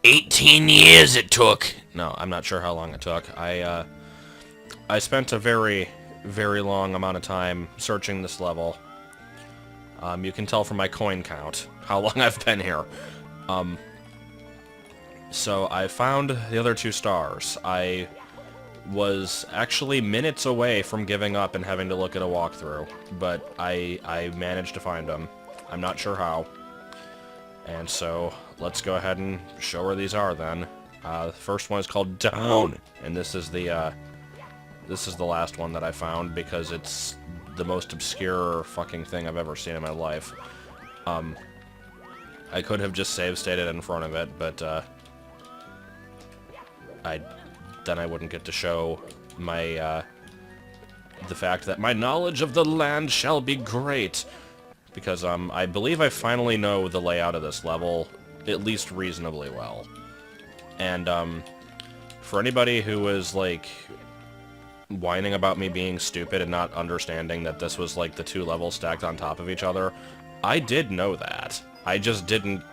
18 years it took. No, I'm not sure how long it took. I spent a very, very long amount of time searching this level. You can tell from my coin count how long I've been here. So I found the other 2 stars. I was actually minutes away from giving up and having to look at a walkthrough, but I managed to find them. I'm not sure how. And so, let's go ahead and show where these are then. The first one is called Down, and this is the last one that I found because it's the most obscure fucking thing I've ever seen in my life. I could have just save stated in front of it, but then I wouldn't get to show my the fact that my knowledge of the land shall be great. Because, I believe I finally know the layout of this level, at least reasonably well. And, for anybody who was, like, whining about me being stupid and not understanding that this was, like, the 2 levels stacked on top of each other, I did know that. I just didn't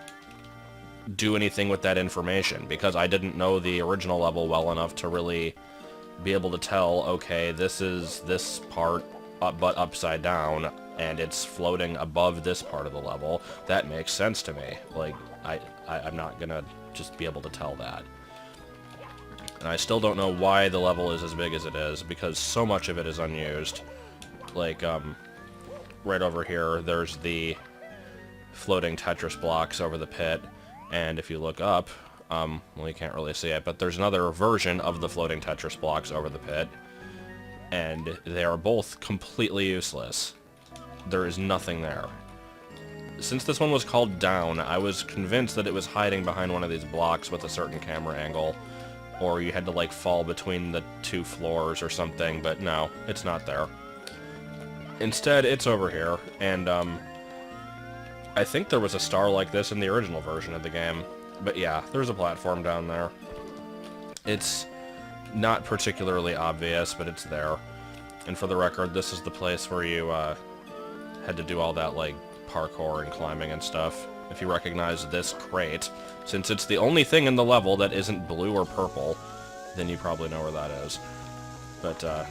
do anything with that information, because I didn't know the original level well enough to really be able to tell, okay, this is this part, but upside down, and it's floating above this part of the level. That makes sense to me. Like, I'm not gonna just be able to tell that. And I still don't know why the level is as big as it is, because so much of it is unused. Like, right over here, there's the floating Tetris blocks over the pit, and if you look up, well, you can't really see it, but there's another version of the floating Tetris blocks over the pit, and they are both completely useless. There is nothing there. Since this one was called Down, I was convinced that it was hiding behind one of these blocks with a certain camera angle, or you had to, like, fall between the 2 floors or something, but no, it's not there. Instead, it's over here, and, I think there was a star like this in the original version of the game, but yeah, there's a platform down there. It's not particularly obvious, but it's there. And for the record, this is the place where you, had to do all that, like, parkour and climbing and stuff. If you recognize this crate, since it's the only thing in the level that isn't blue or purple, then you probably know where that is. But, here,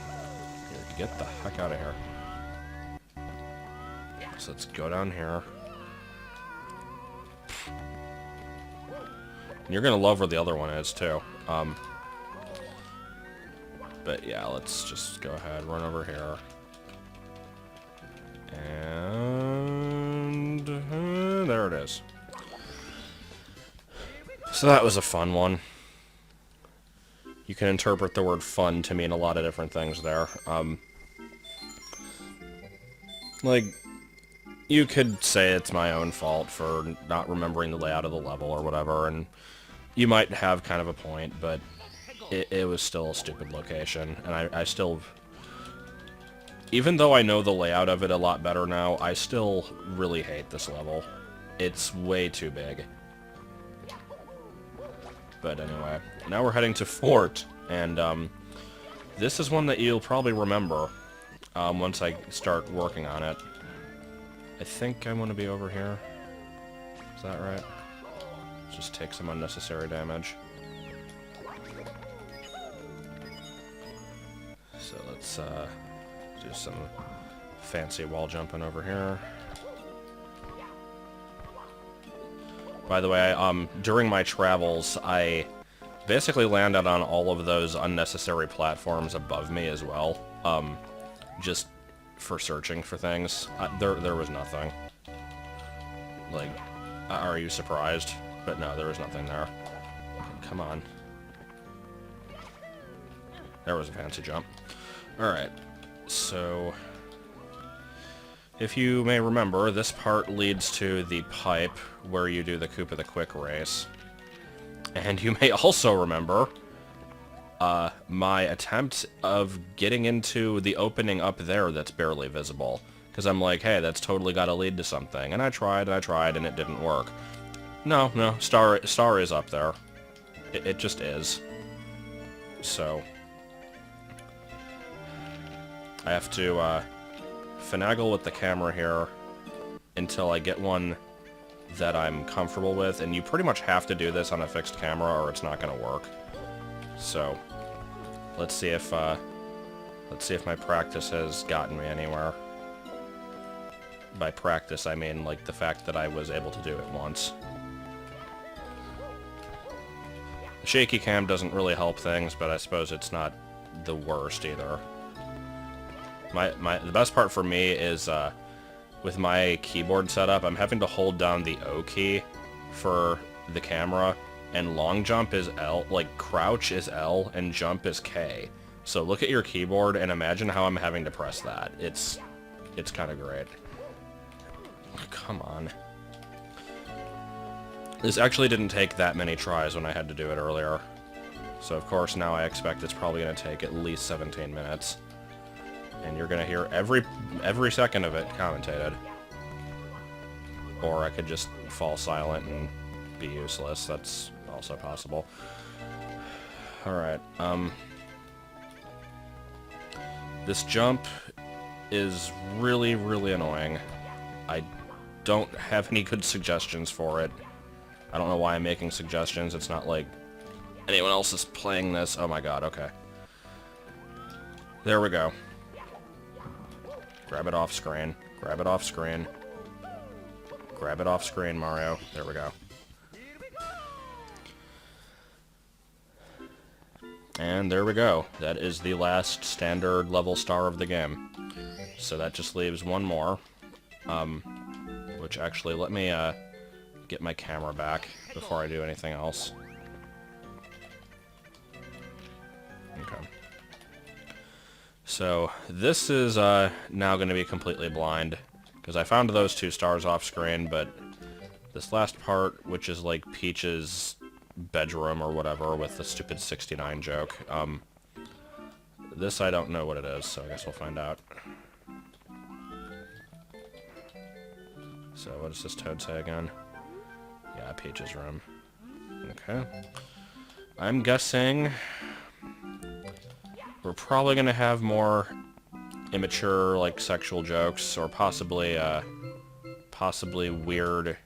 get the heck out of here. So let's go down here. And you're gonna love where the other one is, too. But yeah, let's just go ahead, run over here. And there it is. So that was a fun one. You can interpret the word fun to mean a lot of different things there. Like, you could say it's my own fault for not remembering the layout of the level or whatever, and you might have kind of a point, but it was still a stupid location, and I still... Even though I know the layout of it a lot better now, I still really hate this level. It's way too big. But anyway, now we're heading to Fort, and this is one that you'll probably remember once I start working on it. I think I want to be over here. Is that right? Just take some unnecessary damage. So let's do some fancy wall jumping over here. By the way, during my travels, I basically landed on all of those unnecessary platforms above me as well, just for searching for things. There was nothing. Like, are you surprised? But no, there was nothing there. Come on. There was a fancy jump. Alright, so... if you may remember, this part leads to the pipe where you do the Koopa the Quick race. And you may also remember my attempt of getting into the opening up there that's barely visible. Because I'm like, hey, that's totally got to lead to something. And I tried, and it didn't work. No, Star is up there. It just is. So... I have to, finagle with the camera here until I get one that I'm comfortable with, and you pretty much have to do this on a fixed camera or it's not going to work. So, let's see if my practice has gotten me anywhere. By practice, I mean, like, the fact that I was able to do it once. The shaky cam doesn't really help things, but I suppose it's not the worst either. The best part for me is, with my keyboard setup, I'm having to hold down the O key for the camera, and long jump is L, like, crouch is L, and jump is K. So look at your keyboard and imagine how I'm having to press that. It's kind of great. Come on. This actually didn't take that many tries when I had to do it earlier. So of course now I expect it's probably going to take at least 17 minutes. And you're going to hear every second of it commentated. Or I could just fall silent and be useless. That's also possible. Alright, this jump is really, really annoying. I don't have any good suggestions for it. I don't know why I'm making suggestions. It's not like anyone else is playing this. Oh my god, okay. There we go. Grab it off screen. Grab it off screen. Grab it off screen, Mario. There we go. And there we go. That is the last standard level star of the game. So that just leaves one more. Which actually, let me get my camera back before I do anything else. Okay. So this is now going to be completely blind, because I found those 2 stars off screen, but this last part, which is like Peach's bedroom or whatever with the stupid 69 joke, this I don't know what it is, so I guess we'll find out. So what does this toad say again? Yeah, Peach's room. Okay. I'm guessing we're probably gonna have more immature, like, sexual jokes, or possibly weird...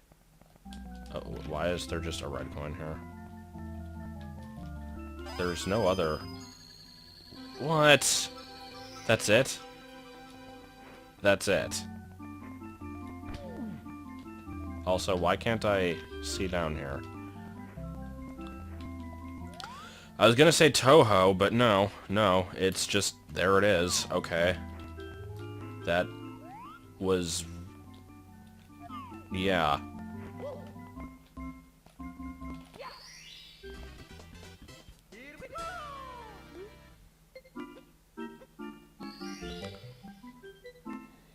Oh, why is there just a red coin here? There's no other... What? That's it? That's it. Also, why can't I see down here? I was gonna say Toho, but no, it's just, there it is, okay. That was... yeah.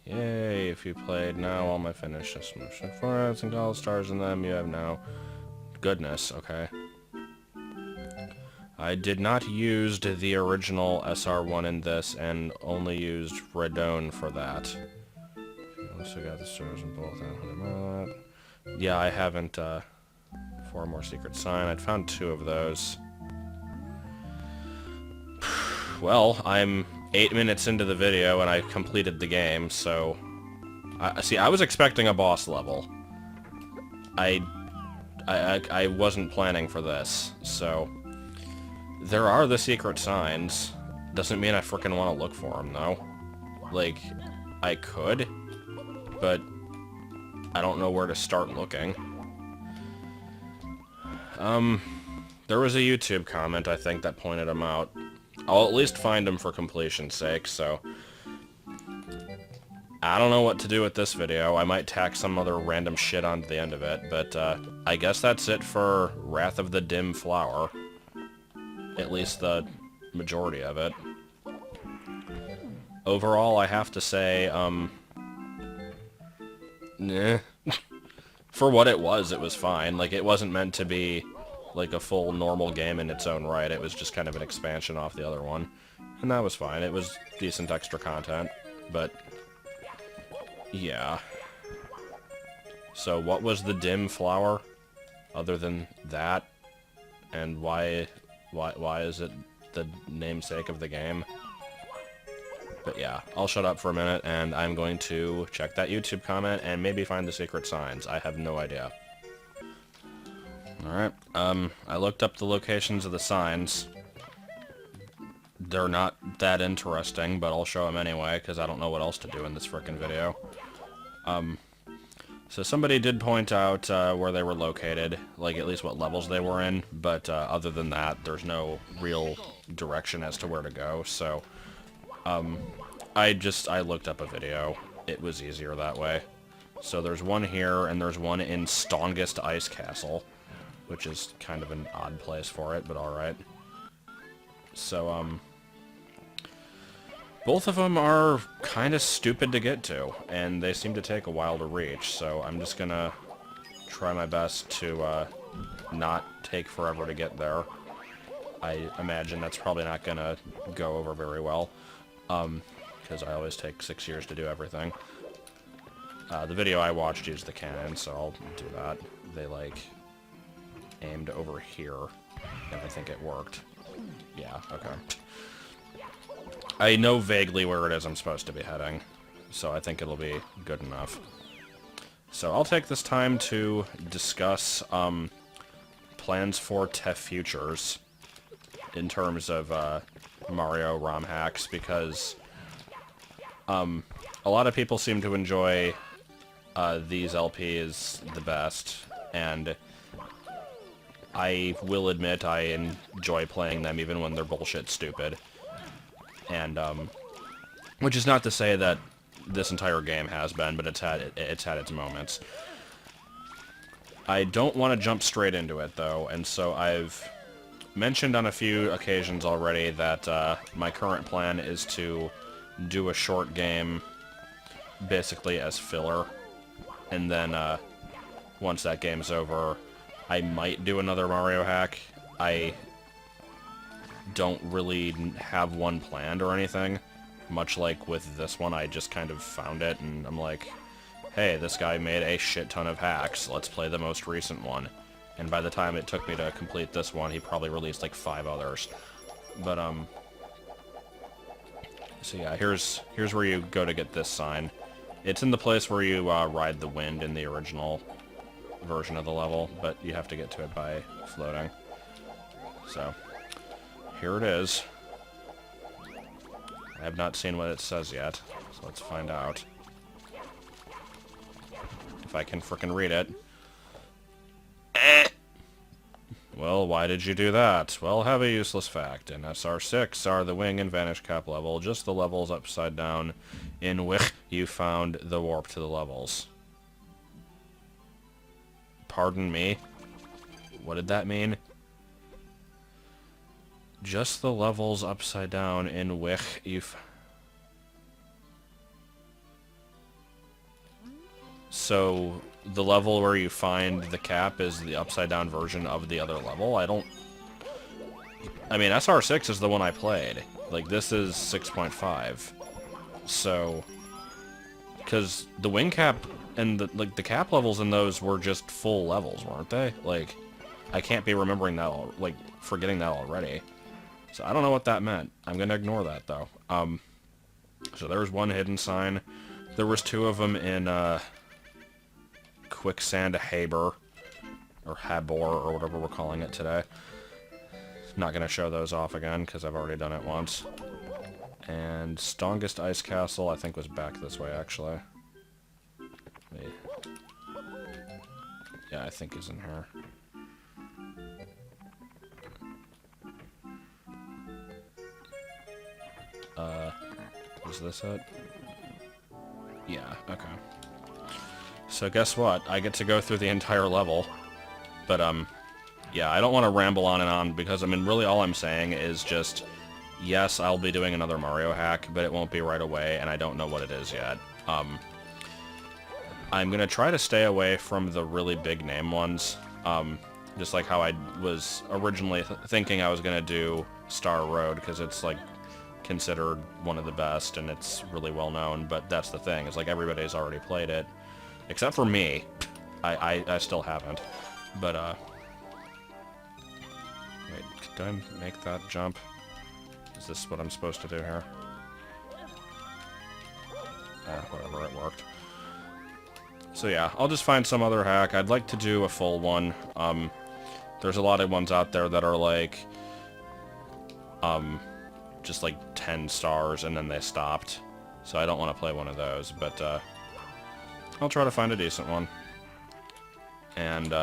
Yay, if you played now, all my finished submission formats and all stars in them, you have now... Goodness, okay. I did not use the original SR1 in this, and only used Redone for that. You also got the stars in both. Yeah, I haven't, 4 more secret sign. I'd found 2 of those. Well, I'm 8 minutes into the video, and I completed the game, so... see, I was expecting a boss level. I wasn't planning for this, so... There are the secret signs. Doesn't mean I frickin' want to look for them, though. Like, I could, but I don't know where to start looking. There was a YouTube comment, I think, that pointed them out. I'll at least find them for completion's sake, so... I don't know what to do with this video. I might tack some other random shit onto the end of it, but, I guess that's it for Wrath of the Dim Flower. At least the majority of it. Overall, I have to say, nah. For what it was fine. Like, it wasn't meant to be, like, a full normal game in its own right. It was just kind of an expansion off the other one. And that was fine. It was decent extra content. But, yeah. So, what was the dim flower? Other than that? And why is it the namesake of the game? But yeah, I'll shut up for a minute, and I'm going to check that YouTube comment and maybe find the secret signs. I have no idea. Alright, I looked up the locations of the signs. They're not that interesting, but I'll show them anyway, because I don't know what else to do in this frickin' video. So somebody did point out where they were located, like at least what levels they were in, but other than that, there's no real direction as to where to go, so I looked up a video. It was easier that way. So there's one here, and there's one in Strongest Ice Castle, which is kind of an odd place for it, but alright. So, both of them are kind of stupid to get to, and they seem to take a while to reach, so I'm just gonna try my best to not take forever to get there. I imagine that's probably not gonna go over very well, because I always take 6 years to do everything. The video I watched used the cannon, so I'll do that. They, like, aimed over here, and I think it worked. Yeah, okay. I know vaguely where it is I'm supposed to be heading, so I think it'll be good enough. So I'll take this time to discuss plans for TEF futures in terms of Mario ROM hacks, because a lot of people seem to enjoy these LPs the best, and I will admit I enjoy playing them even when they're bullshit stupid. And, which is not to say that this entire game has been, but it's had its moments. I don't want to jump straight into it, though, and so I've mentioned on a few occasions already that my current plan is to do a short game basically as filler, and then once that game's over, I might do another Mario hack. I don't really have one planned or anything. Much like with this one, I just kind of found it, and I'm like, hey, this guy made a shit ton of hacks, let's play the most recent one. And by the time it took me to complete this one, he probably released like 5 others. But, so yeah, here's where you go to get this sign. It's in the place where you ride the wind in the original version of the level, but you have to get to it by floating. So here it is. I have not seen what it says yet, so let's find out. If I can frickin' read it. Well, why did you do that? Well, have a useless fact. In SR6 are the Wing and Vanish Cap level, just the levels upside down in which you found the warp to the levels. Pardon me? What did that mean? Just the levels upside down in which you've... So, the level where you find the cap is the upside down version of the other level? I mean, SR6 is the one I played. Like, this is 6.5. So... Because the wing cap and the cap levels in those were just full levels, weren't they? Like, I can't be remembering that, forgetting that already. So I don't know what that meant. I'm gonna ignore that, though. So there's one hidden sign. There was 2 of them in, Quicksand Habor, or Habor, or whatever we're calling it today. Not gonna show those off again, because I've already done it once. And Strongest Ice Castle, I think, was back this way, actually. Wait. Yeah, I think is in here. Was this it? Yeah, okay. So guess what? I get to go through the entire level. But, yeah, I don't want to ramble on and on, because, I mean, really all I'm saying is just, yes, I'll be doing another Mario hack, but it won't be right away, and I don't know what it is yet. I'm gonna try to stay away from the really big name ones, just like how I was originally thinking I was gonna do Star Road, because it's, like, considered one of the best, and it's really well known, but that's the thing, is like everybody's already played it, except for me. I still haven't, but wait, did I make that jump? Is this what I'm supposed to do here? Whatever, it worked. So yeah, I'll just find some other hack. I'd like to do a full one. There's a lot of ones out there that are like, just like 10 stars and then they stopped. So I don't want to play one of those, but I'll try to find a decent one. And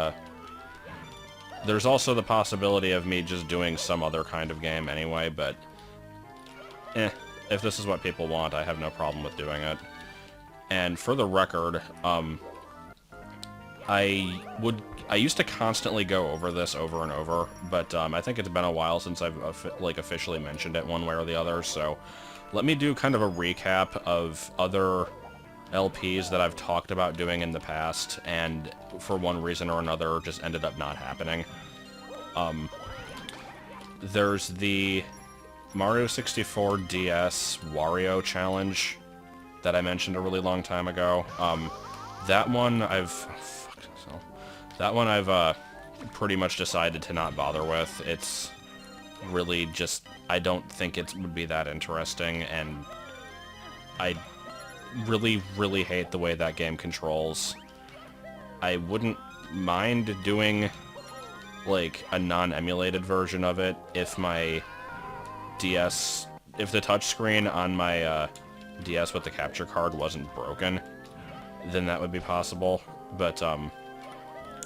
there's also the possibility of me just doing some other kind of game anyway, but if this is what people want, I have no problem with doing it. And for the record, I used to constantly go over this over and over, but I think it's been a while since I've officially mentioned it one way or the other, so let me do kind of a recap of other LPs that I've talked about doing in the past, and for one reason or another just ended up not happening. There's the Mario 64 DS Wario Challenge that I mentioned a really long time ago. That one I've pretty much decided to not bother with. It's really just, I don't think it would be that interesting, and I really, really hate the way that game controls. I wouldn't mind doing, like, a non-emulated version of it if my DS, if the touchscreen on my DS with the capture card wasn't broken, then that would be possible, but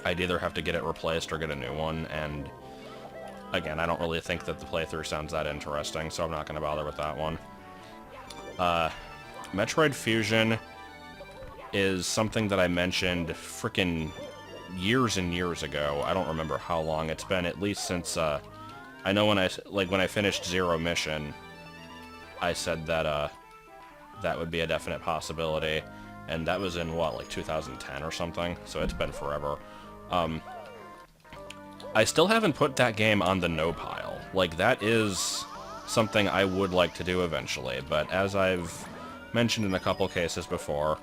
I'd either have to get it replaced or get a new one, and again, I don't really think that the playthrough sounds that interesting, so I'm not going to bother with that one. Metroid Fusion is something that I mentioned frickin' years and years ago. I don't remember how long it's been, at least since, I know when I finished Zero Mission, I said that, that would be a definite possibility, and that was in, what, like 2010 or something, so it's been forever. I still haven't put that game on the no pile. Like, that is something I would like to do eventually, but as I've mentioned in a couple cases before,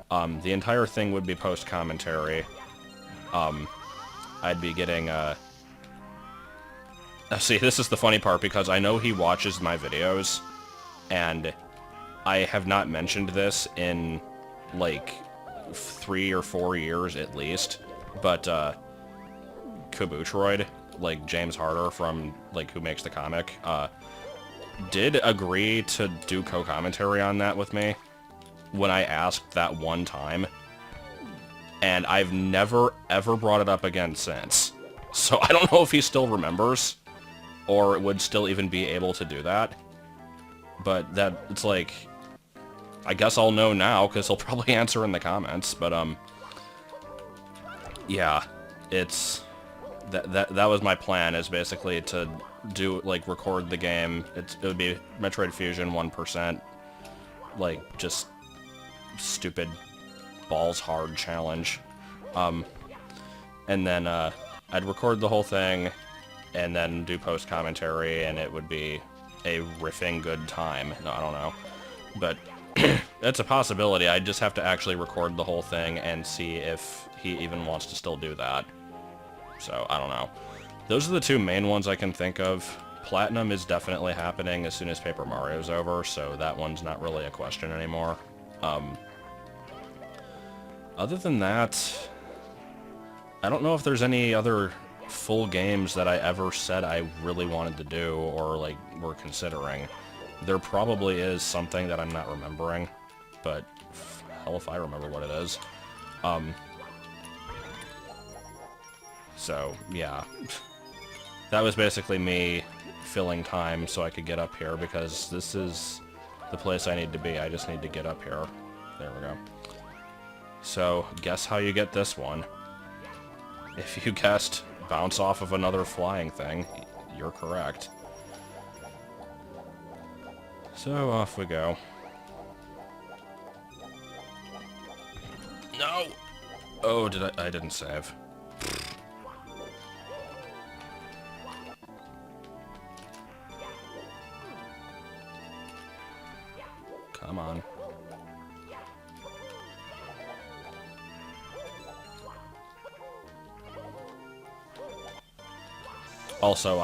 the entire thing would be post-commentary. I'd be getting, see, this is the funny part, because I know he watches my videos, and I have not mentioned this in, like, 3 or 4 years at least, but, Kabutroid, like, James Harder from, like, who makes the comic, did agree to do co-commentary on that with me when I asked that one time, and I've never, ever brought it up again since. So I don't know if he still remembers, or would still even be able to do that, but that, it's like, I guess I'll know now, because he'll probably answer in the comments, but, yeah, it's, that was my plan, is basically to do, like, record the game. It would be Metroid Fusion 1%, like, just stupid balls hard challenge. And then, I'd record the whole thing, and then do post-commentary, and it would be a riffing good time. No, I don't know. But that's a possibility. I just have to actually record the whole thing and see if he even wants to still do that. So, I don't know. Those are the two main ones I can think of. Platinum is definitely happening as soon as Paper Mario's over, so that one's not really a question anymore. Other than that, I don't know if there's any other full games that I ever said I really wanted to do or, like, were considering. There probably is something that I'm not remembering, but hell if I remember what it is. So, yeah. That was basically me filling time so I could get up here, because this is the place I need to be. I just need to get up here. There we go. So, guess how you get this one. If you guessed bounce off of another flying thing, you're correct. So, off we go. No! Oh, I didn't save. Come on. Also,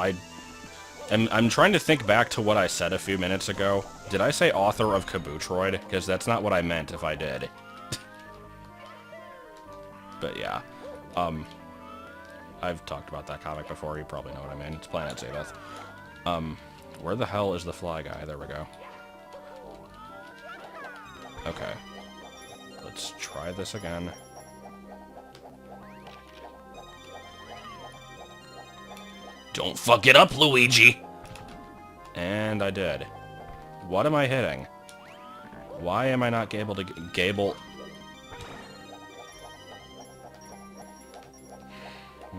And I'm trying to think back to what I said a few minutes ago. Did I say author of Kabutroid? Because that's not what I meant if I did. But yeah. I've talked about that comic before, you probably know what I mean. It's Planet Zenith. Where the hell is the fly guy? There we go. Okay. Let's try this again. Don't fuck it up, Luigi! And I did. What am I hitting? Why am I not able to gable?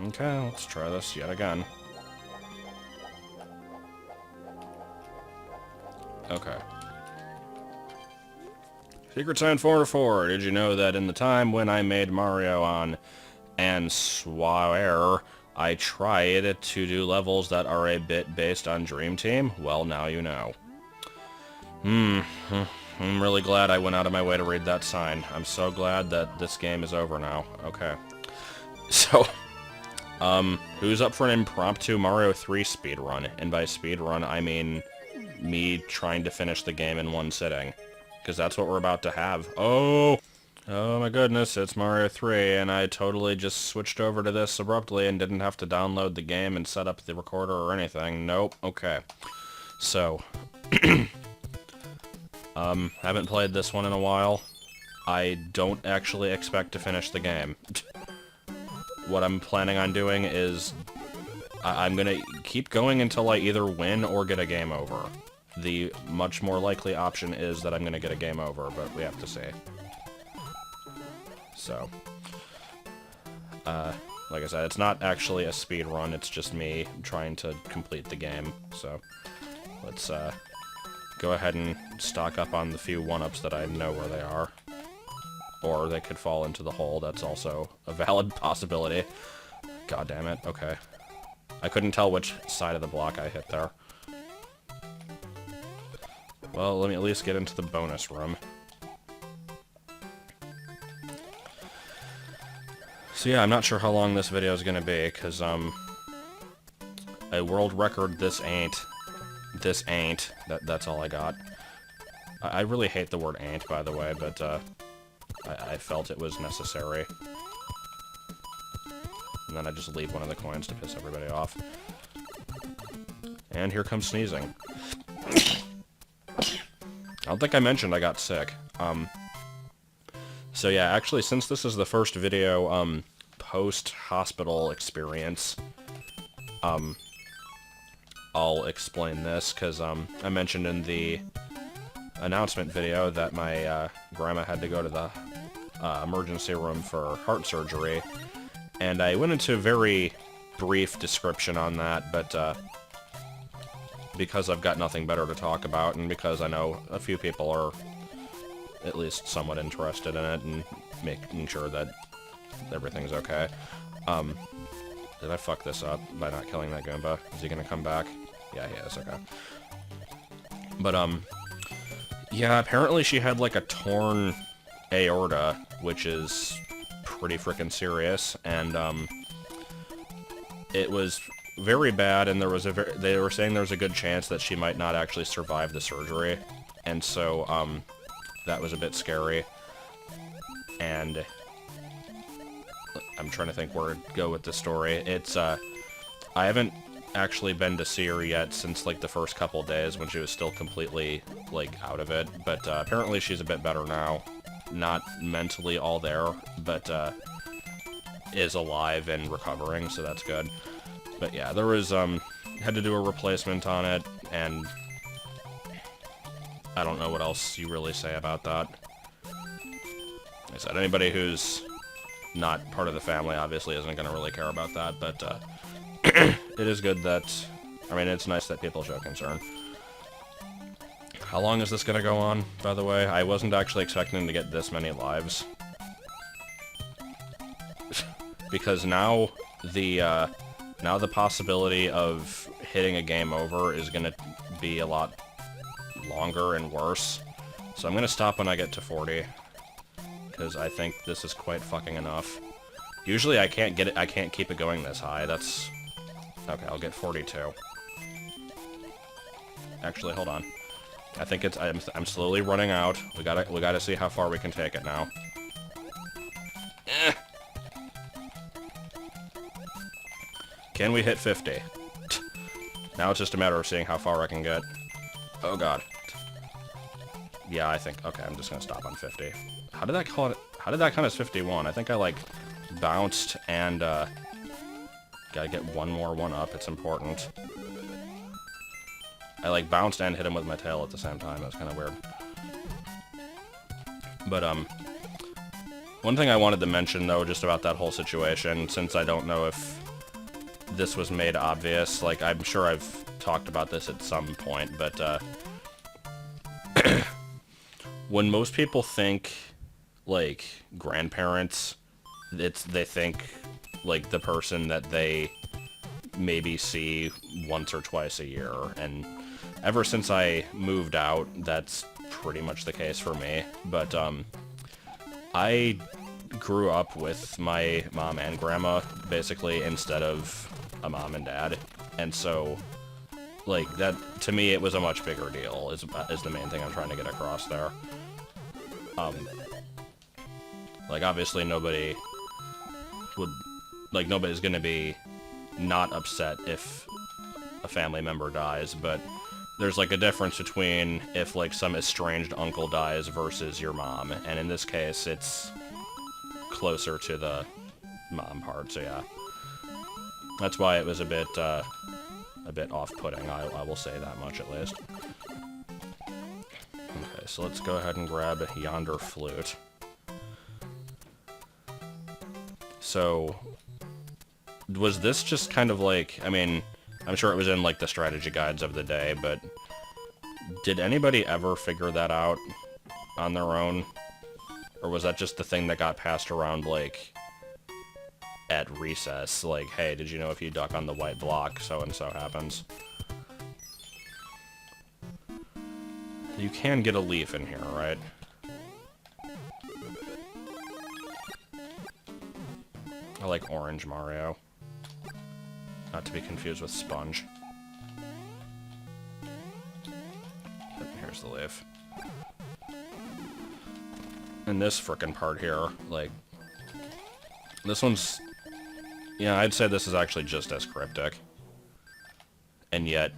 Okay, let's try this yet again. Okay. Secret Sign 404. Did you know that in the time when I made Mario on and Swear, I tried to do levels that are a bit based on Dream Team? Well, now you know. I'm really glad I went out of my way to read that sign. I'm so glad that this game is over now. Okay. So, who's up for an impromptu Mario 3 speedrun? And by speedrun, I mean me trying to finish the game in one sitting. Because that's what we're about to have. Oh my goodness, it's Mario 3, and I totally just switched over to this abruptly and didn't have to download the game and set up the recorder or anything. Nope. Okay. So, haven't played this one in a while. I don't actually expect to finish the game. What I'm planning on doing is I'm gonna keep going until I either win or get a game over. The much more likely option is that I'm gonna get a game over, but we have to see. So, like I said, it's not actually a speed run, it's just me trying to complete the game. So, let's go ahead and stock up on the few 1-ups that I know where they are. Or they could fall into the hole, that's also a valid possibility. God damn it, okay. I couldn't tell which side of the block I hit there. Well, let me at least get into the bonus room. So yeah, I'm not sure how long this video is gonna be, because, a world record this ain't. That's all I got. I really hate the word ain't, by the way, but, I felt it was necessary. And then I just leave one of the coins to piss everybody off. And here comes sneezing. I don't think I mentioned I got sick. So yeah, actually, since this is the first video, post-hospital experience, I'll explain this, because, I mentioned in the announcement video that my, grandma had to go to the, emergency room for heart surgery, and I went into a very brief description on that, but, because I've got nothing better to talk about, and because I know a few people are at least somewhat interested in it, and making sure that everything's okay. Did I fuck this up by not killing that Goomba? Is he gonna come back? Yeah, he is, okay. But, yeah, apparently she had, like, a torn aorta, which is pretty frickin' serious, and, it was very bad, and there was they were saying there was a good chance that she might not actually survive the surgery, and so, that was a bit scary, and I'm trying to think where to go with the story. It's, I haven't actually been to see her yet since, like, the first couple days when she was still completely, like, out of it, but, apparently she's a bit better now. Not mentally all there, but, is alive and recovering, so that's good. But yeah, there was, had to do a replacement on it, and I don't know what else you really say about that. Like I said, anybody who's not part of the family obviously isn't going to really care about that, but, it is good that, I mean, it's nice that people show concern. How long is this going to go on, by the way? I wasn't actually expecting to get this many lives. Because now the possibility of hitting a game over is going to be a lot longer and worse. So I'm going to stop when I get to 40. Because I think this is quite fucking enough. Usually I can't keep it going this high. That's... Okay, I'll get 42. Actually, hold on. I think it's... I'm slowly running out. We gotta see how far we can take it now. Eh. Can we hit 50? Now it's just a matter of seeing how far I can get. Oh god. Yeah, I think... Okay, I'm just gonna stop on 50. How did that count as 51? I think I, like, bounced and, gotta get one more one up. It's important. I, like, bounced and hit him with my tail at the same time. That was kind of weird. But, one thing I wanted to mention, though, just about that whole situation, since I don't know if this was made obvious, like, I'm sure I've talked about this at some point, but, when most people think, like, grandparents, they think, like, the person that they maybe see once or twice a year, and ever since I moved out, that's pretty much the case for me, but, I grew up with my mom and grandma, basically, instead of a mom and dad, and so, like, that, to me, it was a much bigger deal, is the main thing I'm trying to get across there. Like, obviously nobody would, like, nobody's gonna be not upset if a family member dies, but there's, like, a difference between if, like, some estranged uncle dies versus your mom, and in this case, it's closer to the mom part, so yeah. That's why it was a bit off-putting, I will say that much at least. Okay, so let's go ahead and grab yonder flute. So, was this just kind of like, I mean, I'm sure it was in, like, the strategy guides of the day, but did anybody ever figure that out on their own? Or was that just the thing that got passed around, like, at recess? Like, hey, did you know if you duck on the white block, so-and-so happens? You can get a leaf in here, right? I like Orange Mario. Not to be confused with Sponge. Here's the leaf. And this frickin' part here, like... This one's... Yeah, I'd say this is actually just as cryptic. And yet,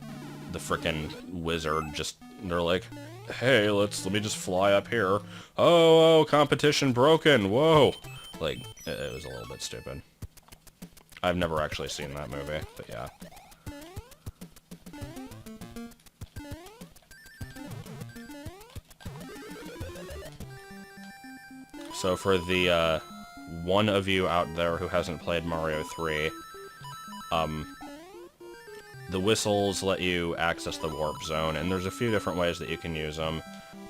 the frickin' wizard just... They're like, hey, let me just fly up here. Oh, competition broken, whoa! Like, it was a little bit stupid. I've never actually seen that movie, but yeah. So for the, one of you out there who hasn't played Mario 3, the whistles let you access the warp zone, and there's a few different ways that you can use them,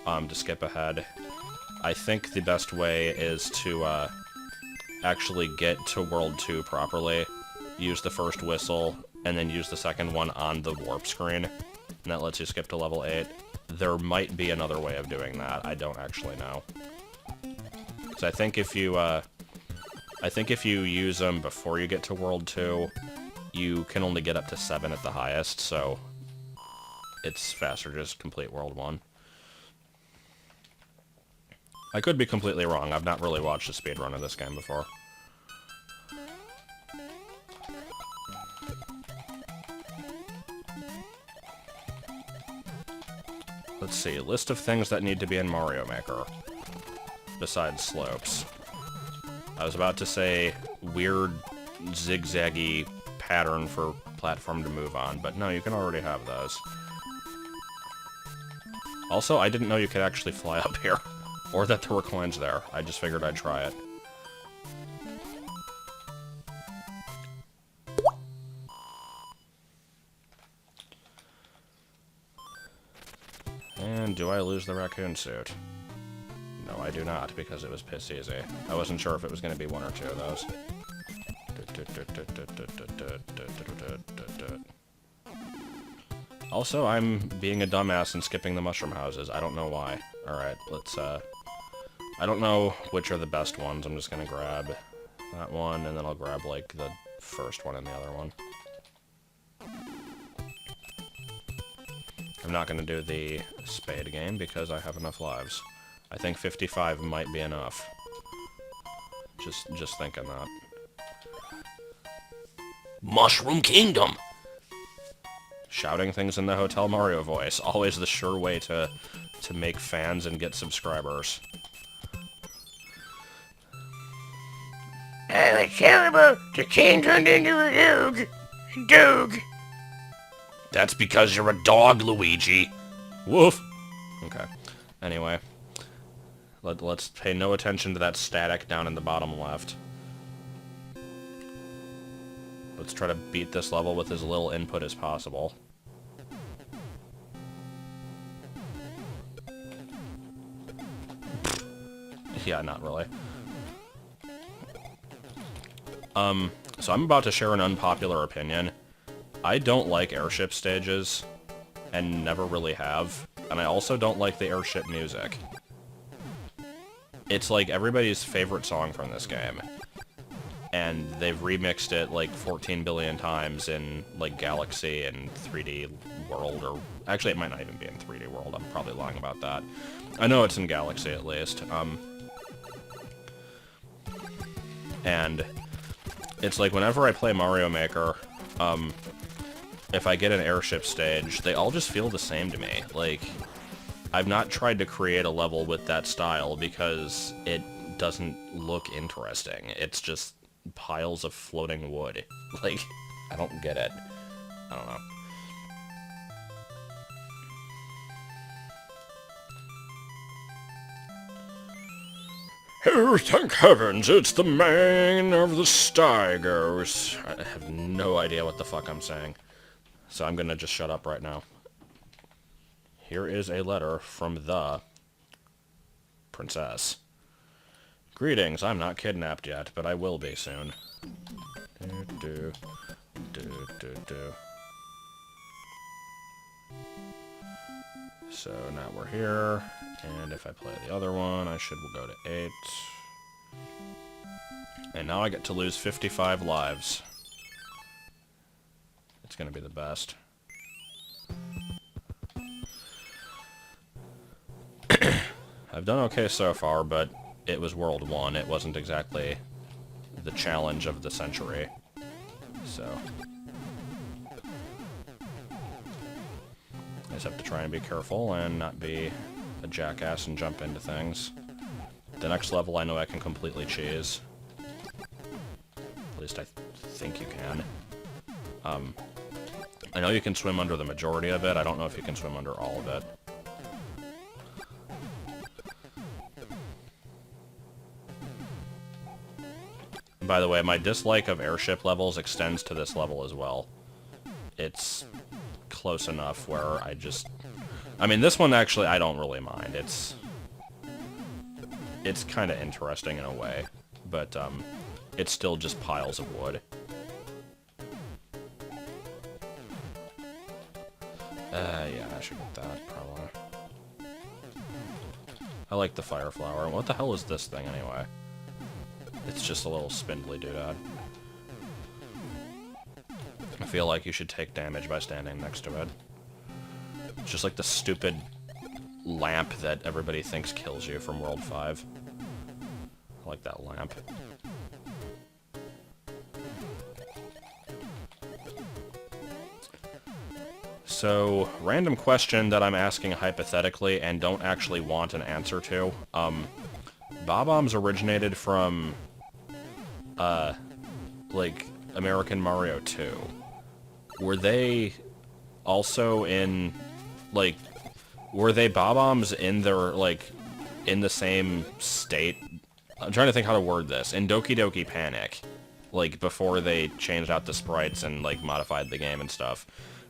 to skip ahead. I think the best way is to, actually get to World 2 properly, use the first whistle, and then use the second one on the warp screen, and that lets you skip to level 8. There might be another way of doing that, I don't actually know. So I think if you use them before you get to World 2, you can only get up to 7 at the highest, so it's faster to just complete World 1. I could be completely wrong. I've not really watched a speedrun of this game before. Let's see. List of things that need to be in Mario Maker. Besides slopes. I was about to say weird zigzaggy pattern for platform to move on, but no, you can already have those. Also, I didn't know you could actually fly up here. Or that there were coins there. I just figured I'd try it. And do I lose the raccoon suit? No, I do not, because it was piss easy. I wasn't sure if it was going to be one or two of those. Also, I'm being a dumbass and skipping the mushroom houses. I don't know why. Alright, let's, I don't know which are the best ones. I'm just gonna grab that one, and then I'll grab, like, the first one and the other one. I'm not going to do the spade game because I have enough lives. I think 55 might be enough. Just thinking that. Mushroom Kingdom! Shouting things in the Hotel Mario voice. Always the sure way to make fans and get subscribers. Oh, it's terrible! The king turned into a dog! Dog! That's because you're a dog, Luigi! Woof! Okay. Anyway. Let's pay no attention to that static down in the bottom left. Let's try to beat this level with as little input as possible. Yeah, not really. So I'm about to share an unpopular opinion. I don't like airship stages, and never really have, and I also don't like the airship music. It's like everybody's favorite song from this game, and they've remixed it like 14 billion times in like Galaxy and 3D World, or actually it might not even be in 3D World, I'm probably lying about that. I know it's in Galaxy at least. And it's like whenever I play Mario Maker, if I get an airship stage, they all just feel the same to me. Like, I've not tried to create a level with that style because it doesn't look interesting. It's just piles of floating wood. Like, I don't get it. I don't know. Oh, thank heavens, it's the man of the Steigers. I have no idea what the fuck I'm saying. So I'm gonna just shut up right now. Here is a letter from the princess. Greetings, I'm not kidnapped yet, but I will be soon. So now we're here, and if I play the other one, I should go to 8. And now I get to lose 55 lives. It's gonna be the best. I've done okay so far, but it was World 1. It wasn't exactly the challenge of the century. So I just have to try and be careful and not be a jackass and jump into things. The next level I know I can completely cheese. At least I think you can. I know you can swim under the majority of it. I don't know if you can swim under all of it. And by the way, my dislike of airship levels extends to this level as well. It's close enough where I mean, this one actually I don't really mind. It's kind of interesting in a way, but it's still just piles of wood. Yeah, I should get that, probably. I like the fire flower. What the hell is this thing, anyway? It's just a little spindly doodad. I feel like you should take damage by standing next to it. It's just like the stupid lamp that everybody thinks kills you from World 5. I like that lamp. So, random question that I'm asking hypothetically and don't actually want an answer to. Bob-ombs originated from, like, American Mario 2. Were they also in, like, were they Bob-ombs in their, like, in the same state? I'm trying to think how to word this. In Doki Doki Panic, like, before they changed out the sprites and, like, modified the game and stuff.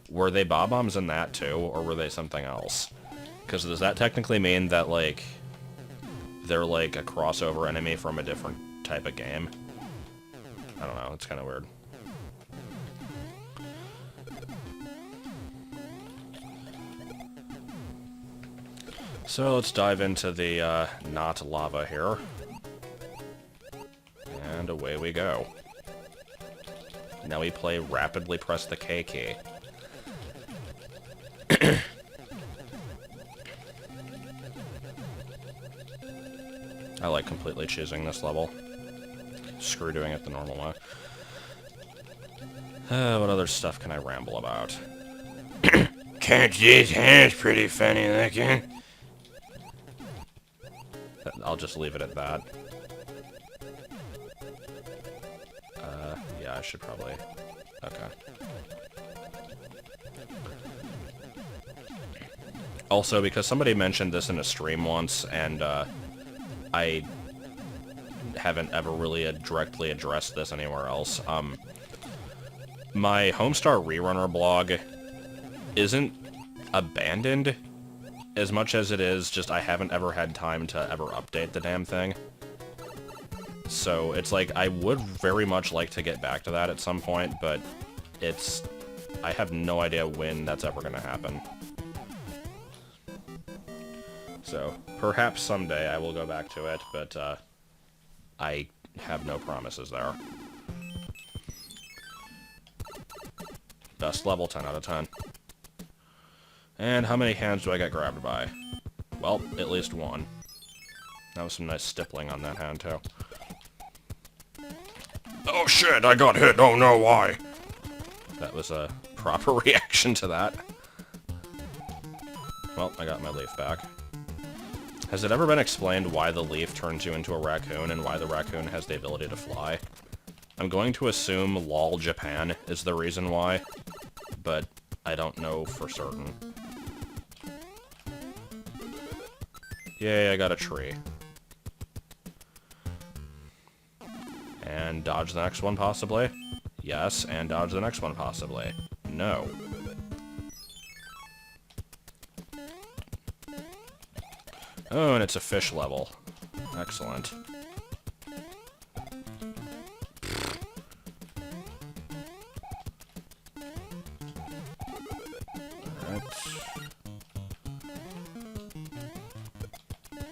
Were they Bob-ombs in that, too, or were they something else? Because does that technically mean that, like, they're, like, a crossover enemy from a different type of game? I don't know, it's kind of weird. So let's dive into the, not lava here. And away we go. Now we play rapidly press the K key. I like completely choosing this level. Screw doing it the normal way. What other stuff can I ramble about? Catch these hands pretty funny looking. I'll just leave it at that. Yeah, I should probably... Okay. Also, because somebody mentioned this in a stream once, and I haven't ever really directly addressed this anywhere else, my Homestar Rerunner blog isn't abandoned as much as it is just I haven't ever had time to ever update the damn thing. So it's like, I would very much like to get back to that at some point, but it's... I have no idea when that's ever going to happen. So, perhaps someday I will go back to it, but I have no promises there. Best level, 10 out of 10. And how many hands do I get grabbed by? Well, at least one. That was some nice stippling on that hand, too. Oh shit, I got hit, don't know why. That was a proper reaction to that. Well, I got my leaf back. Has it ever been explained why the leaf turns you into a raccoon and why the raccoon has the ability to fly? I'm going to assume LOL Japan is the reason why, but I don't know for certain. Yay, I got a tree. And dodge the next one, possibly? Yes, and dodge the next one, possibly. No. Oh, and it's a fish level. Excellent. Alright.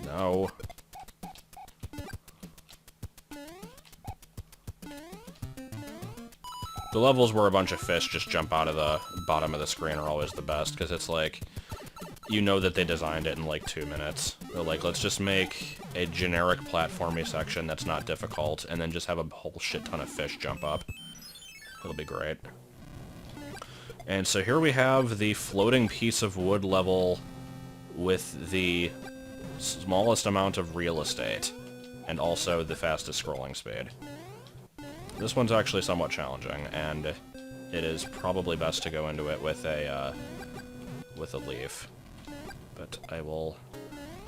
No. The levels where a bunch of fish just jump out of the bottom of the screen are always the best, because it's like, you know that they designed it in like 2 minutes. They're like, let's just make a generic platformy section that's not difficult, and then just have a whole shit ton of fish jump up. It'll be great. And so here we have the floating piece of wood level with the smallest amount of real estate, and also the fastest scrolling speed. This one's actually somewhat challenging, and it is probably best to go into it with a leaf. But I will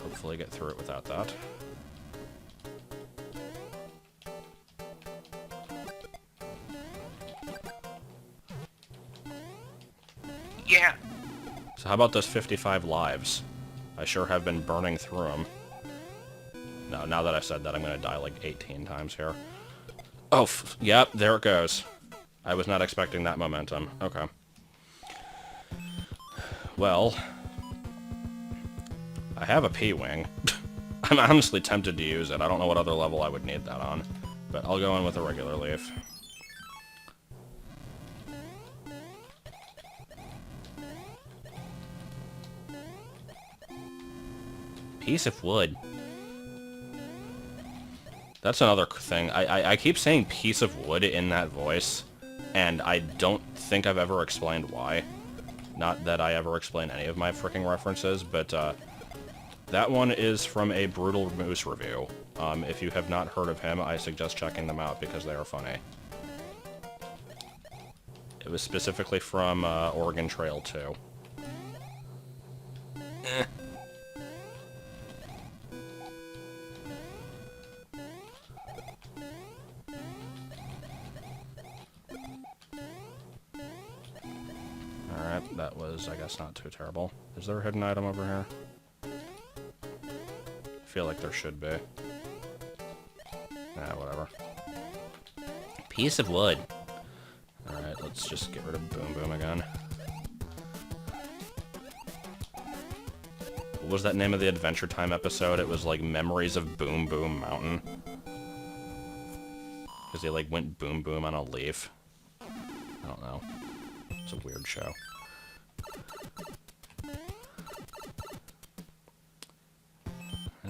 hopefully get through it without that. Yeah. So how about those 55 lives? I sure have been burning through them. No, now that I've said that, I'm going to die like 18 times here. Oh, yep, there it goes. I was not expecting that momentum. Okay. Well, I have a P-Wing. I'm honestly tempted to use it. I don't know what other level I would need that on, but I'll go in with a regular leaf. Piece of wood. That's another thing. I keep saying piece of wood in that voice, and I don't think I've ever explained why. Not that I ever explain any of my fricking references, but that one is from a Brutal Moose review. If you have not heard of him, I suggest checking them out because they are funny. It was specifically from Oregon Trail 2. Alright, that was, I guess, not too terrible. Is there a hidden item over here? I feel like there should be. Nah, whatever. Piece of wood. Alright, let's just get rid of Boom Boom again. What was that name of the Adventure Time episode? It was like Memories of Boom Boom Mountain. Because they like went boom boom on a leaf. I don't know. It's a weird show.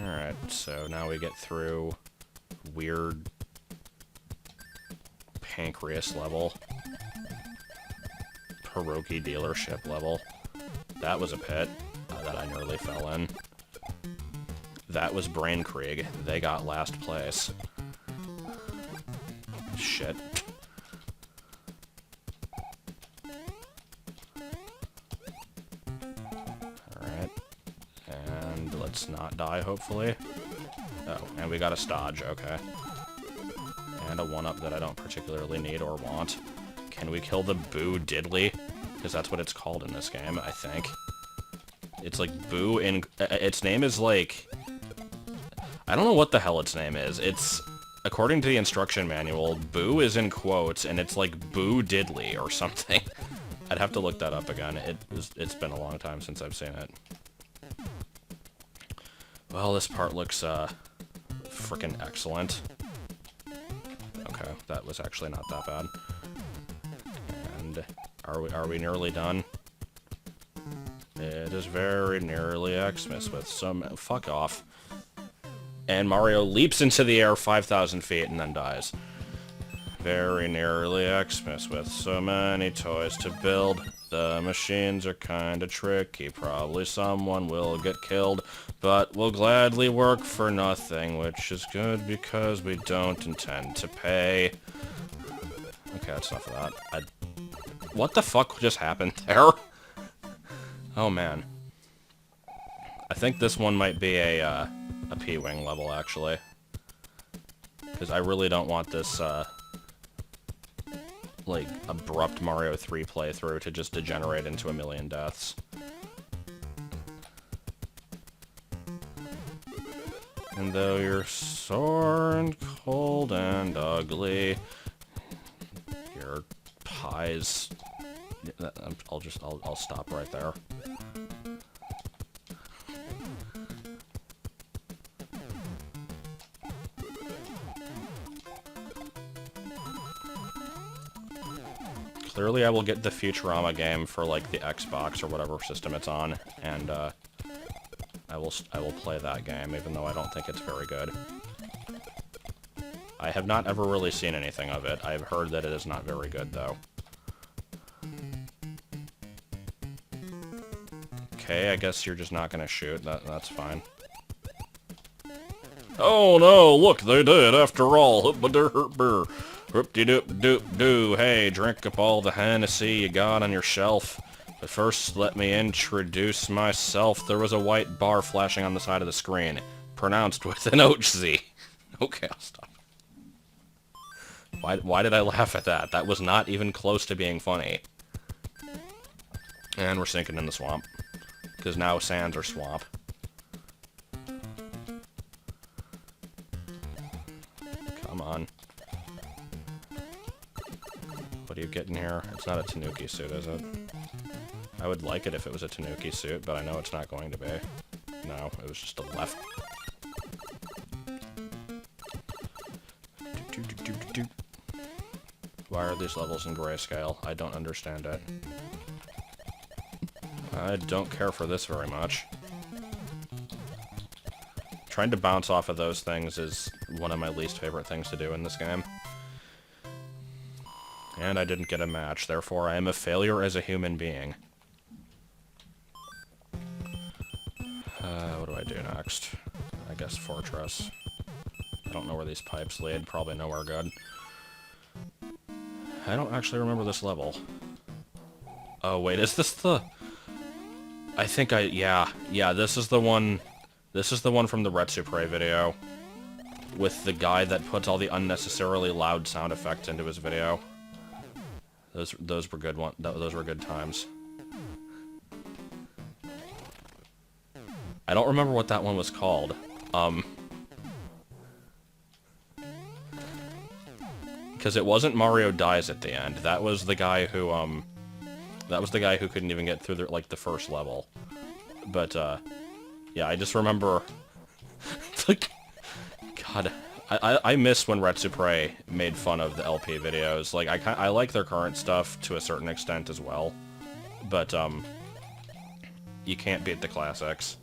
Alright, so now we get through weird pancreas level. Pierogi dealership level. That was a pit that I nearly fell in. That was Brain Krieg. They got last place. Shit. Alright. And let's not die, hopefully. Oh, and we got a stodge, okay. And a 1-up that I don't particularly need or want. Can we kill the Boo Diddley? Because that's what it's called in this game, I think. It's like Boo in... its name is like... I don't know what the hell its name is. It's... According to the instruction manual, Boo is in quotes, and it's like Boo Diddley or something. I'd have to look that up again. It's been a long time since I've seen it. Well, this part looks, frickin' excellent. Okay, that was actually not that bad. And are we nearly done? It is very nearly Xmas with some... Fuck off. And Mario leaps into the air 5,000 feet and then dies. Very nearly Xmas with so many toys to build. The machines are kinda tricky. Probably someone will get killed, but we'll gladly work for nothing, which is good because we don't intend to pay. Okay, that's enough of that. What the fuck just happened there? Oh man. I think this one might be a P-Wing level, actually. Because I really don't want this, like, abrupt Mario 3 playthrough to just degenerate into a million deaths. And though you're sore and cold and ugly, your pies... I'll stop right there. Clearly I will get the Futurama game for, like, the Xbox or whatever system it's on, and, I will play that game, even though I don't think it's very good. I have not ever really seen anything of it. I've heard that it is not very good, though. Okay, I guess you're just not gonna shoot. That's fine. Oh no, look, they did after all. Whoop-de-doop-doop-doo. Hey, drink up all the Hennessy you got on your shelf. But first, let me introduce myself. There was a white bar flashing on the side of the screen. Pronounced with an OZ. Okay, I'll stop. Why did I laugh at that? That was not even close to being funny. And we're sinking in the swamp. Because now sands are swamp. Come on. What do you get in here? It's not a Tanuki suit, is it? I would like it if it was a Tanuki suit, but I know it's not going to be. No, it was just a left. Why are these levels in grayscale? I don't understand it. I don't care for this very much. Trying to bounce off of those things is one of my least favorite things to do in this game. And I didn't get a match, therefore I am a failure as a human being. What do I do next? I guess Fortress. I don't know where these pipes lead, probably nowhere good. I don't actually remember this level. Oh wait, is this the... I think yeah, this is the one from the Retsupre video. With the guy that puts all the unnecessarily loud sound effects into his video. Those were good those were good times. I don't remember what that one was called. Because it wasn't Mario dies at the end. That was the guy who, couldn't even get through the first level. But, yeah, I just remember... God, I miss when Retsupre made fun of the LP videos. Like, I like their current stuff to a certain extent as well. But, you can't beat the classics.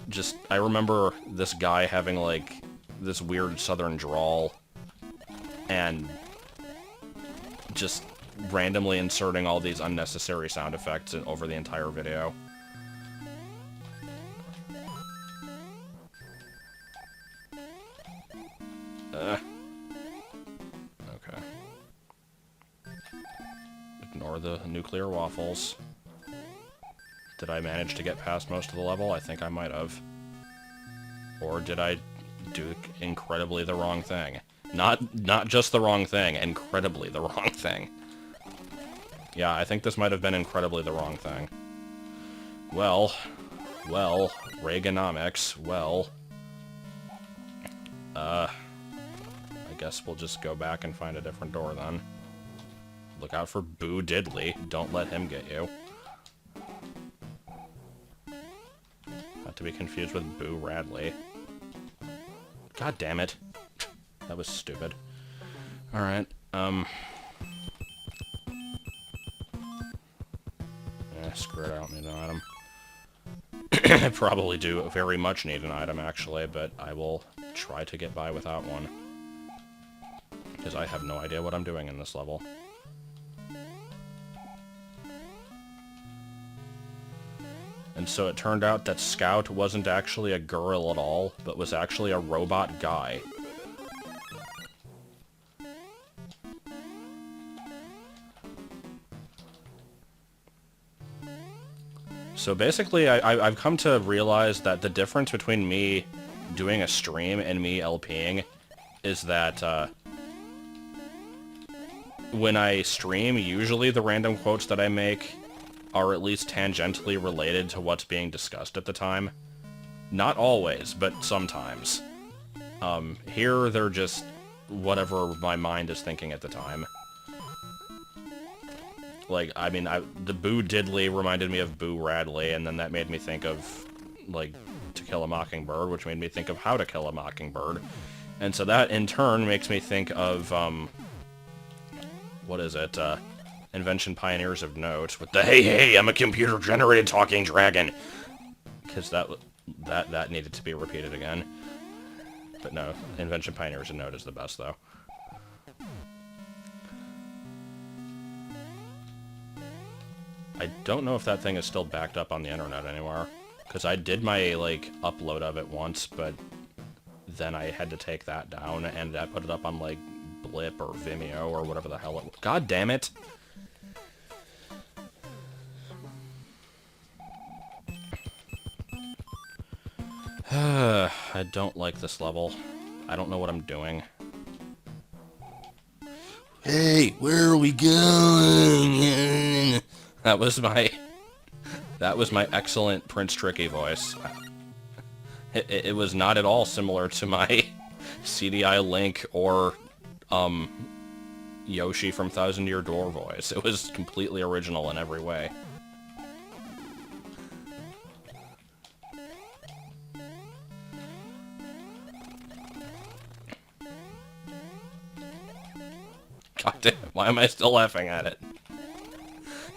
just, I remember this guy having, like, this weird southern drawl, and just randomly inserting all these unnecessary sound effects over the entire video. Okay. Ignore the nuclear waffles. Did I manage to get past most of the level? I think I might have. Or did I do incredibly the wrong thing? Not just the wrong thing, incredibly the wrong thing. Yeah, I think this might have been incredibly the wrong thing. Well, Reaganomics, well... I guess we'll just go back and find a different door, then. Look out for Boo Diddley. Don't let him get you. Not to be confused with Boo Radley. God damn it. That was stupid. Alright, screw it, I don't need an item. I probably do very much need an item, actually, but I will try to get by without one. Because I have no idea what I'm doing in this level. And so it turned out that Scout wasn't actually a girl at all, but was actually a robot guy. So basically, I've come to realize that the difference between me doing a stream and me LPing is that, when I stream, usually the random quotes that I make are at least tangentially related to what's being discussed at the time. Not always, but sometimes. Here, they're just whatever my mind is thinking at the time. Like, I mean, the Boo Diddley reminded me of Boo Radley, and then that made me think of, like, To Kill a Mockingbird, which made me think of How to Kill a Mockingbird. And so that, in turn, makes me think of, what is it, Invention Pioneers of Note, with the "Hey, hey, I'm a computer-generated talking dragon!" Because that needed to be repeated again. But no, Invention Pioneers of Note is the best, though. I don't know if that thing is still backed up on the internet anywhere. Because I did my, like, upload of it once, but then I had to take that down, and I put it up on, like, Blip or Vimeo or whatever the hell it was. God damn it! I don't like this level. I don't know what I'm doing. Hey, where are we going? That was my excellent Prince Tricky voice. It was not at all similar to my CDI Link or, Yoshi from Thousand Year Door voice. It was completely original in every way. God damn, why am I still laughing at it?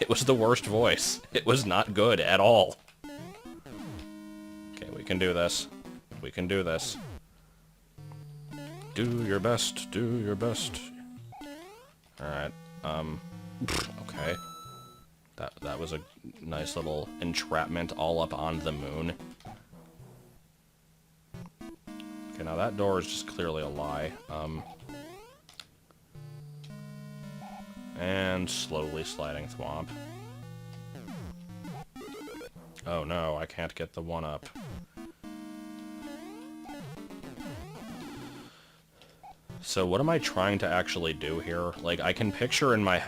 It was the worst voice. It was not good at all. Okay, we can do this. We can do this. Do your best, do your best. Alright, okay. That was a nice little entrapment all up on the moon. Okay, now that door is just clearly a lie. And slowly sliding thwomp. Oh no, I can't get the one-up. So what am I trying to actually do here? Like, I can picture in my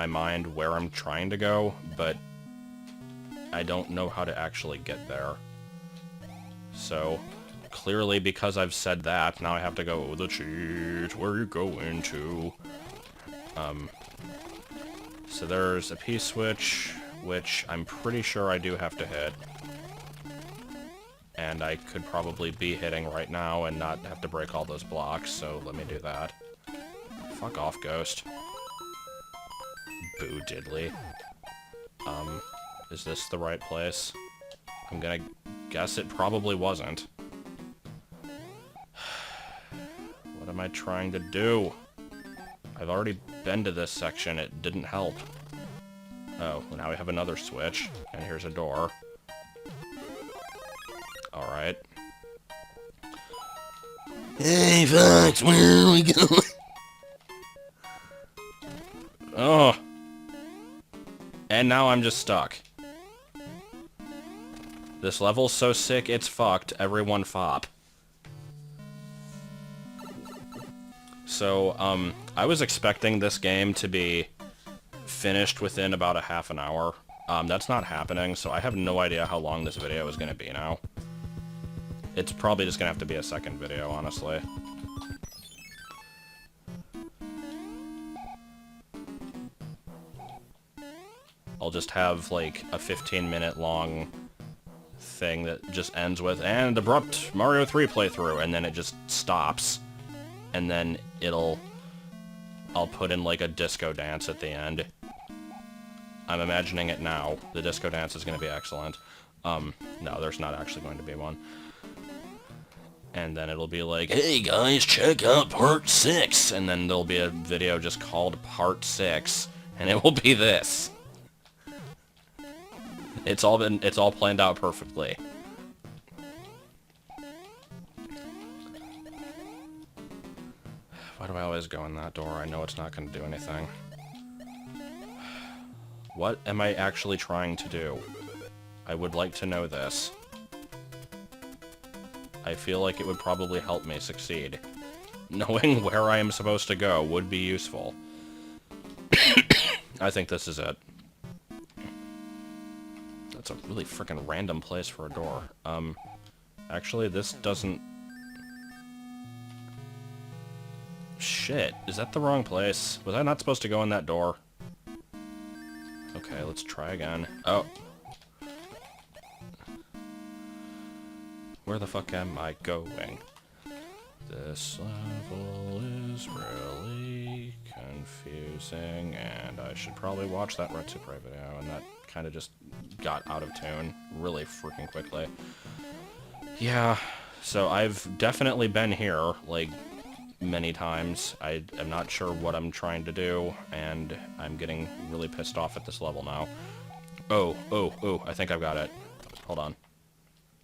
mind where I'm trying to go, but I don't know how to actually get there. So, clearly because I've said that, now I have to go, "Oh, the cheat, where you going to?" So there's a P-switch, which I'm pretty sure I do have to hit. And I could probably be hitting right now and not have to break all those blocks, so let me do that. Fuck off, Ghost. Boo Diddley. Is this the right place? I'm gonna guess it probably wasn't. What am I trying to do? I've already been to this section. It didn't help. Oh, well, now we have another switch. And here's a door. Alright. Hey, Fox, where are we going? Oh! And now I'm just stuck. This level's so sick, it's fucked. Everyone fop. So, I was expecting this game to be finished within about a half an hour. That's not happening, so I have no idea how long this video is going to be now. It's probably just going to have to be a second video, honestly. I'll just have, like, a 15-minute long thing that just ends with, and abrupt Mario 3 playthrough, and then it just stops. And then I'll put in, like, a disco dance at the end. I'm imagining it now. The disco dance is going to be excellent. No, there's not actually going to be one. And then it'll be like, hey guys, check out part 6! And then there'll be a video just called part 6, and it will be this. It's all planned out perfectly. Why do I always go in that door? I know it's not going to do anything. What am I actually trying to do? I would like to know this. I feel like it would probably help me succeed. Knowing where I am supposed to go would be useful. I think this is it. That's a really freaking random place for a door. Actually, this doesn't... Shit, is that the wrong place? Was I not supposed to go in that door? Okay, let's try again. Oh. Where the fuck am I going? This level is really confusing, and I should probably watch that Red Super video, and that kind of just got out of tune really freaking quickly. Yeah, so I've definitely been here, like, many times. I am not sure what I'm trying to do, and I'm getting really pissed off at this level now. Oh, I think I've got it. Hold on.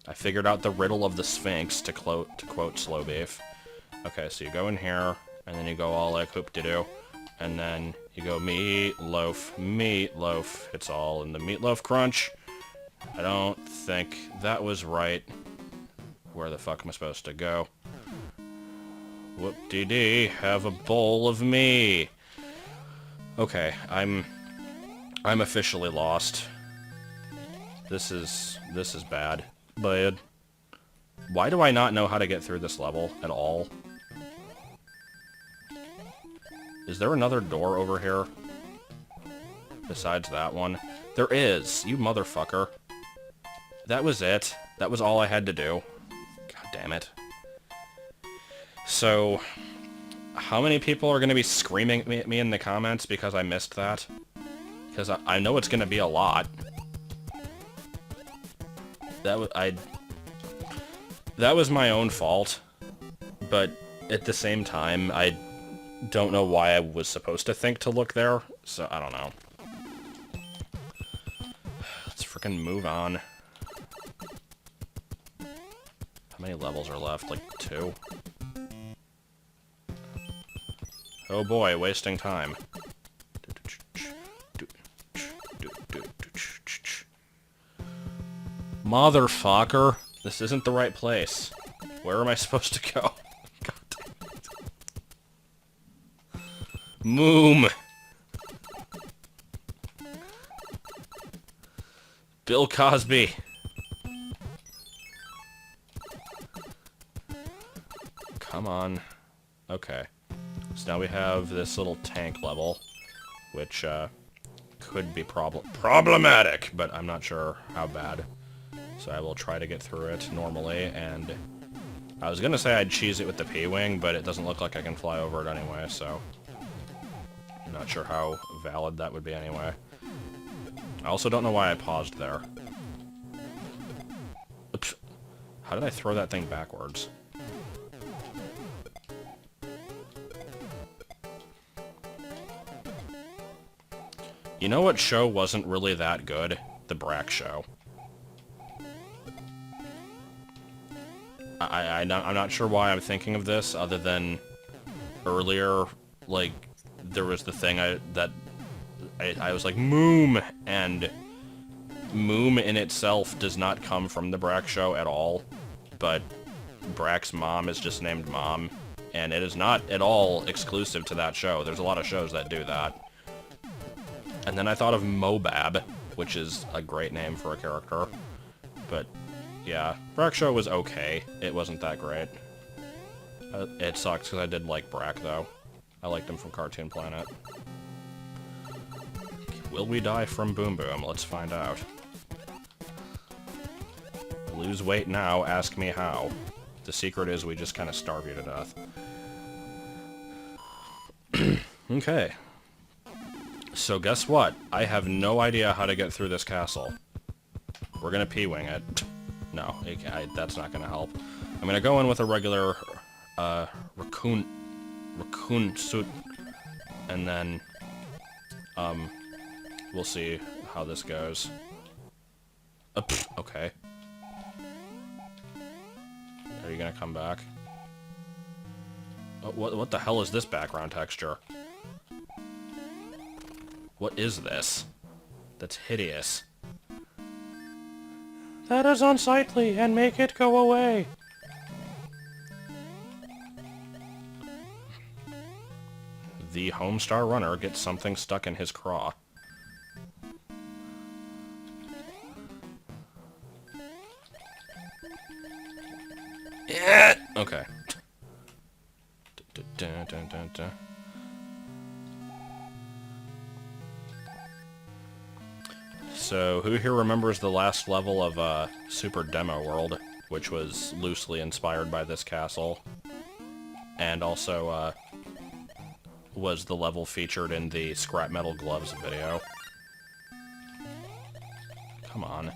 I figured out the riddle of the Sphinx, to quote Slow Beef. Okay, so you go in here, and then you go all like hoop-de-doo, and then you go meatloaf, meatloaf. It's all in the meatloaf crunch. I don't think that was right. Where the fuck am I supposed to go? Whoop-de-dee, have a bowl of me. Okay, I'm officially lost. This is bad. Bad. Why do I not know how to get through this level at all? Is there another door over here? Besides that one? There is, you motherfucker. That was it. That was all I had to do. God damn it. So, how many people are going to be screaming at me in the comments because I missed that? Because I know it's going to be a lot. That was my own fault, but at the same time, I don't know why I was supposed to think to look there, so I don't know. Let's frickin' move on. How many levels are left? Like 2? Oh boy, wasting time. Motherfucker! This isn't the right place. Where am I supposed to go? God damn it. Moom! Bill Cosby! Come on. Okay. So now we have this little tank level, which could be problematic, but I'm not sure how bad. So I will try to get through it normally, and I was gonna say I'd cheese it with the P-Wing, but it doesn't look like I can fly over it anyway, so I'm not sure how valid that would be anyway. I also don't know why I paused there. Oops. How did I throw that thing backwards? You know what show wasn't really that good? The Brack Show. I'm not sure why I'm thinking of this, other than earlier, like, there was the thing that I was like, Moom, and Moom in itself does not come from the Brack Show at all, but Brack's mom is just named Mom, and it is not at all exclusive to that show. There's a lot of shows that do that. And then I thought of Mobab, which is a great name for a character, but yeah, Brack Show was okay. It wasn't that great. It sucks because I did like Brack, though. I liked him from Cartoon Planet. Will we die from Boom Boom? Let's find out. Lose weight now, ask me how. The secret is we just kind of starve you to death. Okay. So guess what? I have no idea how to get through this castle. We're gonna P-wing it. No, that's not gonna help. I'm gonna go in with a regular raccoon suit, and then we'll see how this goes. Okay. Are you gonna come back? Oh, what the hell is this background texture? What is this? That's hideous. That is unsightly, and make it go away! The Homestar Runner gets something stuck in his craw. Okay. So, who here remembers the last level of Super Demo World, which was loosely inspired by this castle, and also was the level featured in the Scrap Metal Gloves video? Come on.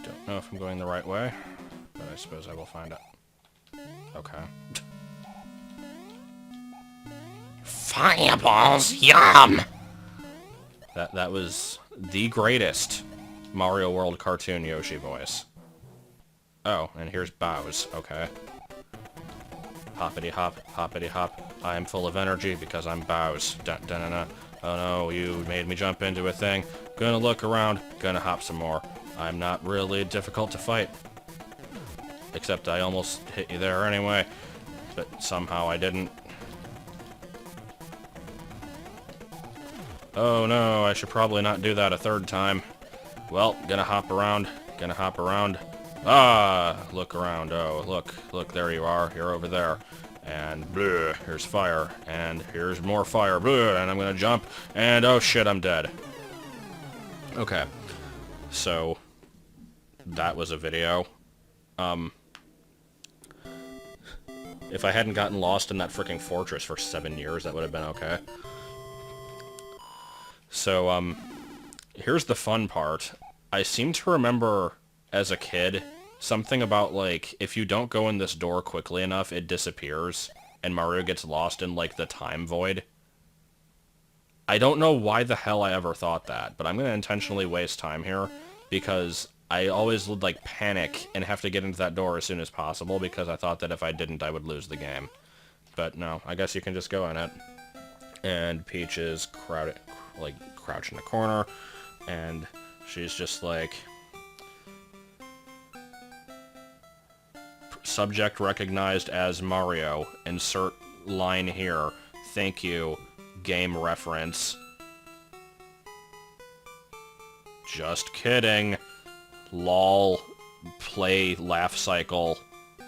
Don't know if I'm going the right way, but I suppose I will find out. Okay. Fireballs, yum! That was the greatest Mario World cartoon Yoshi voice. Oh, and here's Bowser. Okay. Hoppity hop, hoppity hop. I am full of energy because I'm Bowser. Dun dun dun dun. Oh no, you made me jump into a thing. Gonna look around, gonna hop some more. I'm not really difficult to fight. Except I almost hit you there anyway, but somehow I didn't. Oh no, I should probably not do that a third time. Well, gonna hop around, gonna hop around. Ah, look around, oh, look, there you are, you're over there. And bleh, here's fire, and here's more fire, bleh, and I'm gonna jump, and oh shit, I'm dead. Okay, so that was a video. If I hadn't gotten lost in that freaking fortress for 7 years, that would have been okay. So, here's the fun part. I seem to remember, as a kid, something about, like, if you don't go in this door quickly enough, it disappears, and Mario gets lost in, like, the time void. I don't know why the hell I ever thought that, but I'm gonna intentionally waste time here, because I always would, like, panic and have to get into that door as soon as possible, because I thought that if I didn't, I would lose the game. But no, I guess you can just go in it. And Peach is crouched in the corner, and she's just like, subject recognized as Mario, insert line here, thank you, game reference. Just kidding. Lol, play, laugh cycle.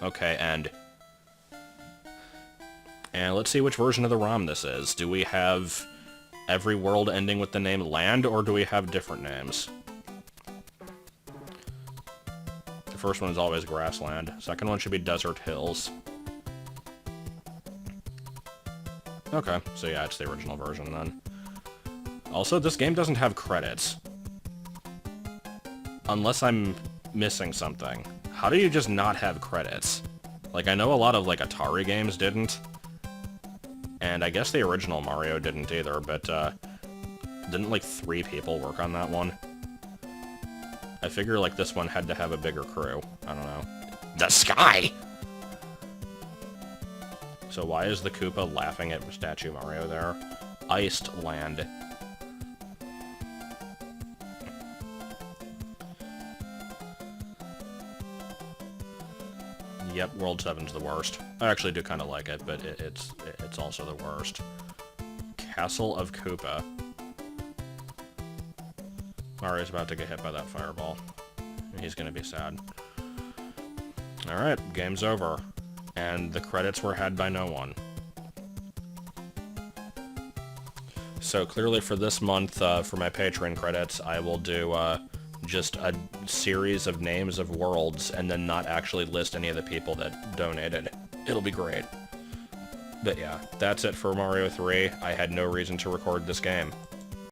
Okay, end. And let's see which version of the ROM this is. Do we have every world ending with the name Land, or do we have different names? The first one is always Grassland. Second one should be Desert Hills. Okay, so yeah, it's the original version then. Also, this game doesn't have credits. Unless I'm missing something. How do you just not have credits? Like, I know a lot of, like, Atari games didn't. And I guess the original Mario didn't either, but, didn't, like, 3 people work on that one? I figure, like, this one had to have a bigger crew. I don't know. The sky! So why is the Koopa laughing at Statue Mario there? Iced Land. Yep, World 7's the worst. I actually do kind of like it, but it's also the worst. Castle of Koopa. Mario's about to get hit by that fireball. He's gonna be sad. Alright, game's over. And the credits were had by no one. So clearly for this month, for my Patreon credits, I will do just a series of names of worlds and then not actually list any of the people that donated. It'll be great. But yeah, that's it for Mario 3. I had no reason to record this game.